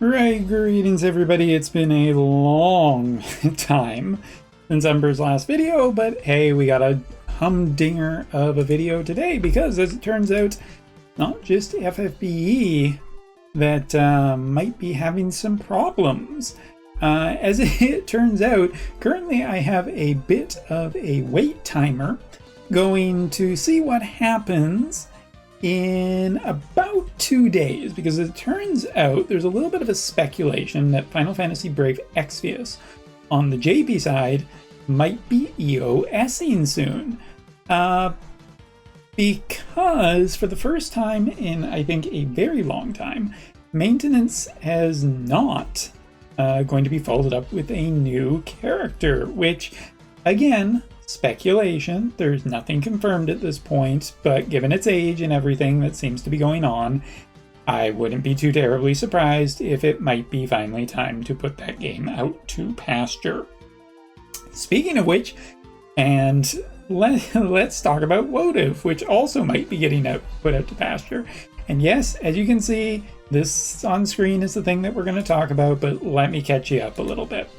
Right, greetings everybody. It's been a long time since Ember's last video, but hey, we got a humdinger of a video today because, as it turns out, not just FFBE that might be having some problems. As it turns out, currently I have a bit of a wait timer going to see what happens in about 2 days, because it turns out there's a little bit of a speculation that Final Fantasy Brave Exvius on the JP side might be EOSing soon. Because for the first time in, I think, a very long time, maintenance has not going to be followed up with a new character, which, again, speculation. There's nothing confirmed at this point, but given its age and everything that seems to be going on, I wouldn't be too terribly surprised if it might be finally time to put that game out to pasture. Speaking of which, and let's talk about Wotv, which also might be getting put out to pasture. And yes, as you can see, this on screen is the thing that we're going to talk about, but let me catch you up a little bit.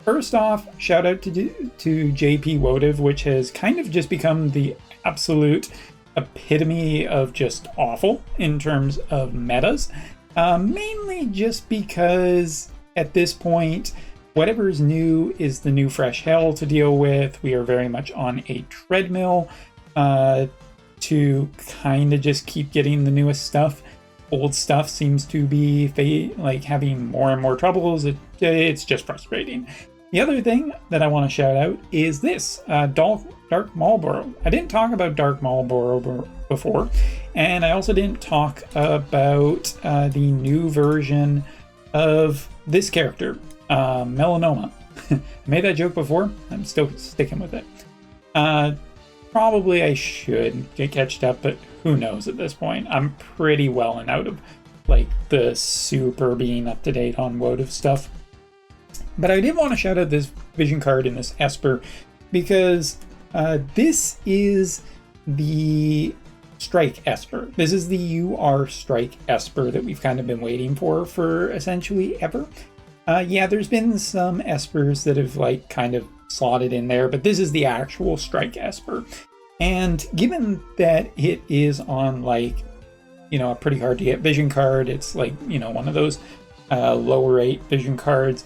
First off, shout out to JP Wotv, which has kind of just become the absolute epitome of just awful in terms of metas. Mainly just because at this point, whatever is new is the new fresh hell to deal with. We are very much on a treadmill to kind of just keep getting the newest stuff. Old stuff seems to be having more and more troubles. It's just frustrating. The other thing that I want to shout out is this, Dark Marlborough. I didn't talk about Dark Marlborough before, and I also didn't talk about the new version of this character, Melanoma. I made that joke before. I'm still sticking with it. Probably I should get catched up, but who knows at this point. I'm pretty well and out of the super being up to date on Wotv stuff. But I did want to shout out this vision card in this Esper because this is the Strike Esper. This is the UR Strike Esper that we've kind of been waiting for essentially ever. Yeah, there's been some Espers that have kind of slotted in there, but this is the actual Strike Esper. And given that it is on a pretty hard to get vision card, it's one of those lower rate vision cards,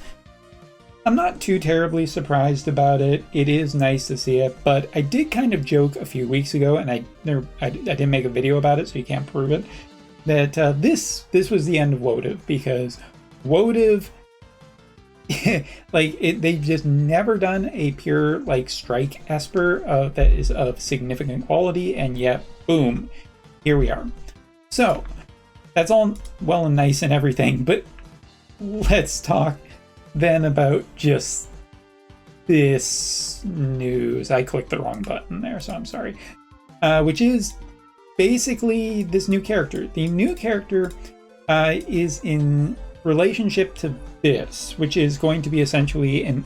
I'm not too terribly surprised about it. It is nice to see it, but I did kind of joke a few weeks ago, and I didn't make a video about it, so you can't prove it, that this was the end of Wotv, because Wotv, they've just never done a pure Strike Esper that is of significant quality, and yet, boom, here we are. So, that's all well and nice and everything, but let's talk then about just this news. I clicked the wrong button there, so I'm sorry. Which is basically this new character. The new character is in relationship to this, which is going to be essentially an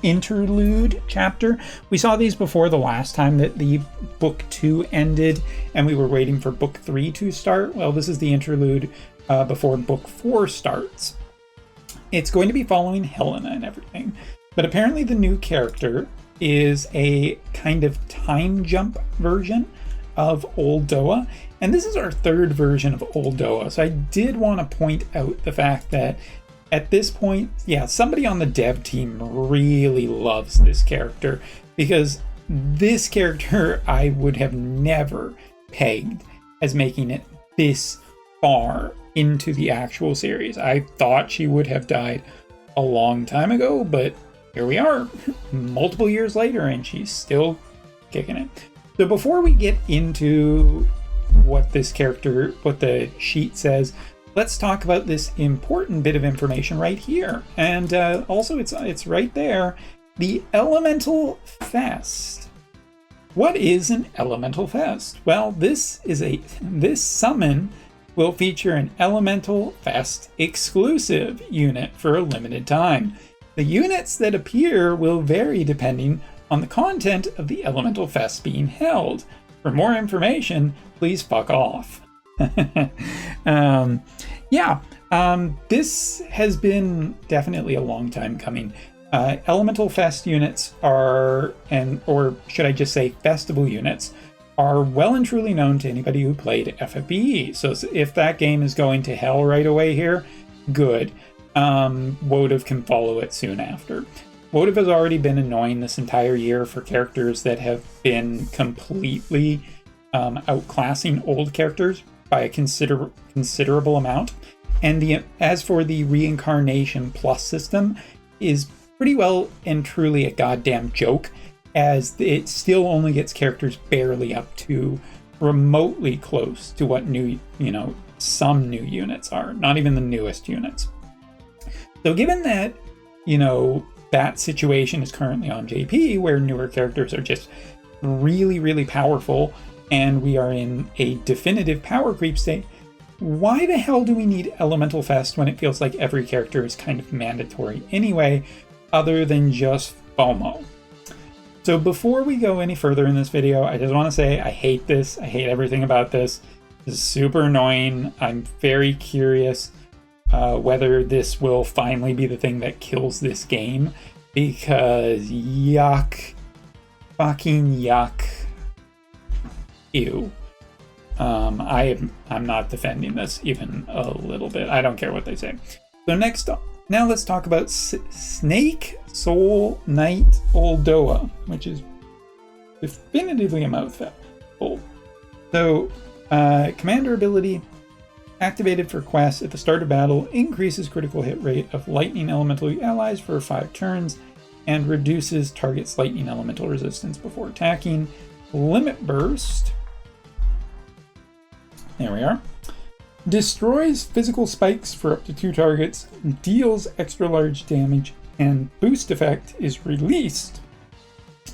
interlude chapter. We saw these before the last time that the book 2 ended and we were waiting for book 3 to start. Well, this is the interlude before book 4 starts. It's going to be following Helena and everything, but apparently the new character is a kind of time jump version of Oldoa, and this is our third version of Oldoa. So I did want to point out the fact that at this point, yeah, somebody on the dev team really loves this character, because this character I would have never pegged as making it this far into the actual series. I thought she would have died a long time ago, but here we are, multiple years later, and she's still kicking it. So before we get into what this character, what the sheet says, let's talk about this important bit of information right here. And also it's right there, the Elemental Fest. What is an Elemental Fest? Well, this summon will feature an Elemental Fest exclusive unit for a limited time. The units that appear will vary depending on the content of the Elemental Fest being held. For more information, please fuck off. Yeah, This has been definitely a long time coming. Elemental Fest units are, or should I just say festival units, are well and truly known to anybody who played FFBE. So if that game is going to hell right away here, good. Wotv can follow it soon after. Wotv has already been annoying this entire year for characters that have been completely outclassing old characters by a considerable amount. And as for the reincarnation plus system, is pretty well and truly a goddamn joke, as it still only gets characters barely up to remotely close to what some new units are, not even the newest units. So given that, that situation is currently on JP, where newer characters are just really, really powerful, and we are in a definitive power creep state, why the hell do we need Elemental Fest when it feels like every character is kind of mandatory anyway, other than just FOMO? So before we go any further in this video, I just want to say I hate this. I hate everything about this. This is super annoying. I'm very curious whether this will finally be the thing that kills this game, because yuck. Fucking yuck. Ew. I'm not defending this even a little bit. I don't care what they say. So now let's talk about Snake Soul Knight Oldoa, which is definitively a mouthful. So, commander ability activated for quests at the start of battle, increases critical hit rate of lightning elemental allies for 5 turns, and reduces target's lightning elemental resistance before attacking. Limit burst. There we are. Destroys physical spikes for up to 2 targets, deals extra large damage, and boost effect is released.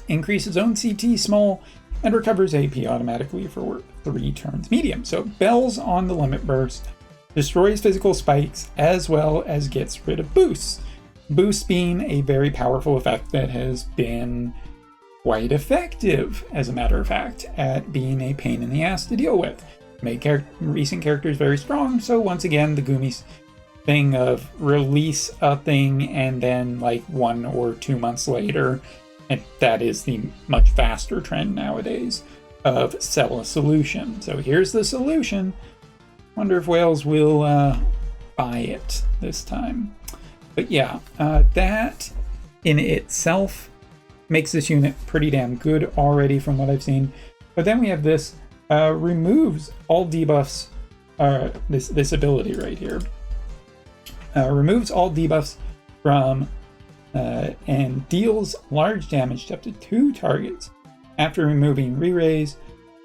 Increases own CT small, and recovers AP automatically for 3 turns medium. So bells on the limit burst, destroys physical spikes, as well as gets rid of boosts. Boost being a very powerful effect that has been quite effective, as a matter of fact, at being a pain in the ass to deal with. Make recent characters very strong, so once again, the Gumi thing of release a thing and then like 1 or 2 months later, and that is the much faster trend nowadays of sell a solution. So here's the solution. Wonder if Wales will buy it this time. But yeah, that in itself makes this unit pretty damn good already from what I've seen. But then we have this. Removes all debuffs, this ability right here. Removes all debuffs from and deals large damage to up to 2 targets. After removing re-raise,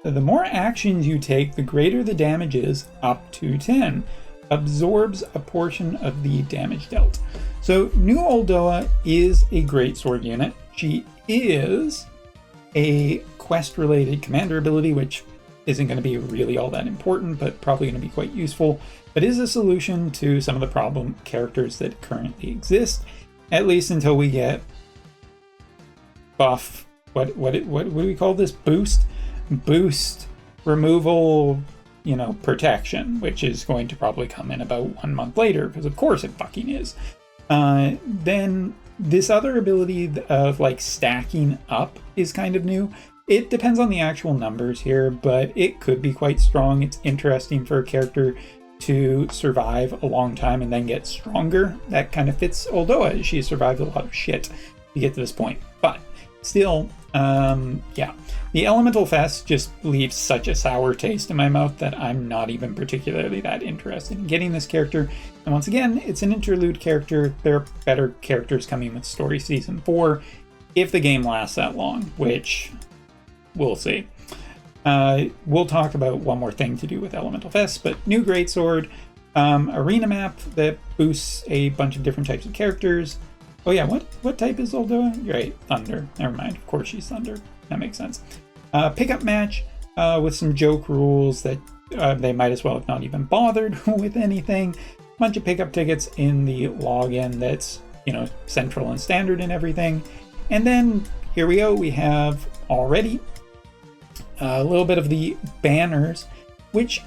the more actions you take, the greater the damage is, up to 10. Absorbs a portion of the damage dealt. So new Oldoa is a great sword unit. She is a quest-related commander ability, which isn't going to be really all that important, but probably going to be quite useful. But is a solution to some of the problem characters that currently exist, at least until we get buff. What do we call this? Boost removal, protection, which is going to probably come in about 1 month later, because of course it fucking is. Then this other ability of like stacking up is kind of new. It depends on the actual numbers here, but it could be quite strong. It's interesting for a character to survive a long time and then get stronger. That kind of fits Oldoa. She survived a lot of shit to get to this point. But still, yeah. The Elemental Fest just leaves such a sour taste in my mouth that I'm not even particularly that interested in getting this character. And once again, it's an interlude character. There are better characters coming with Story Season 4 if the game lasts that long, which we'll see. We'll talk about one more thing to do with Elemental Fest, but new greatsword, arena map that boosts a bunch of different types of characters. Oh yeah, what type is Olda? You're right, Thunder. Never mind, of course she's Thunder. That makes sense. Pickup match with some joke rules that they might as well have not even bothered with anything. Bunch of pickup tickets in the login that's, central and standard and everything. And then here we go, we have already a little bit of the banners, which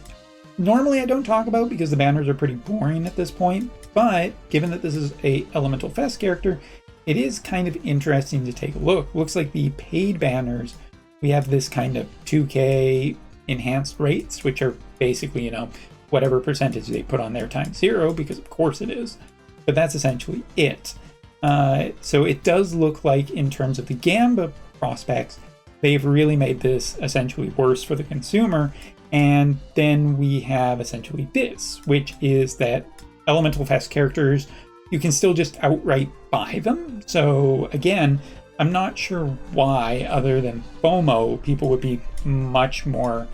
normally I don't talk about because the banners are pretty boring at this point, but given that this is a Elemental Fest character, it is kind of interesting to take a look. Looks like the paid banners, we have this kind of 2K enhanced rates, which are basically, whatever percentage they put on there times 0, because of course it is. But that's essentially it. So it does look like, in terms of the Gamba prospects, they've really made this essentially worse for the consumer. And then we have essentially this, which is that Elemental Fest characters, you can still just outright buy them. So again, I'm not sure why, other than FOMO, people would be much more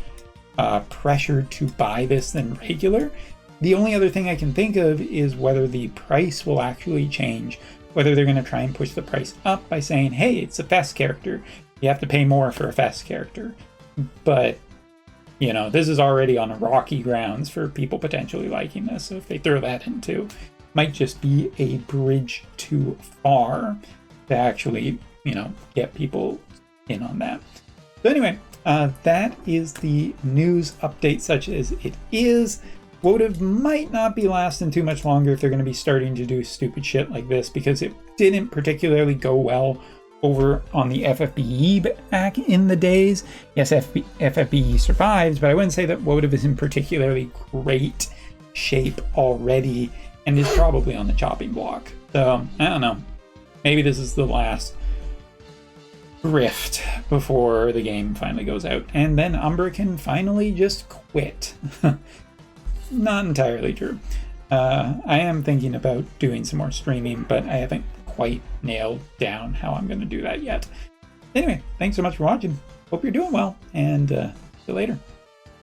pressured to buy this than regular. The only other thing I can think of is whether the price will actually change, whether they're going to try and push the price up by saying, hey, it's a Fest character, you have to pay more for a Fest character. But, this is already on a rocky grounds for people potentially liking this, so if they throw that in too, might just be a bridge too far to actually, get people in on that. So anyway, that is the news update such as it is. Wotv might not be lasting too much longer if they're going to be starting to do stupid shit like this, because it didn't particularly go well over on the FFBE back in the days. Yes, FFBE survives, but I wouldn't say that Wotv is in particularly great shape already and is probably on the chopping block. So, I don't know. Maybe this is the last rift before the game finally goes out, and then Umbra can finally just quit. Not entirely true. I am thinking about doing some more streaming, but I haven't quite nailed down how I'm going to do that yet. Anyway, thanks so much for watching. Hope you're doing well, and see you later.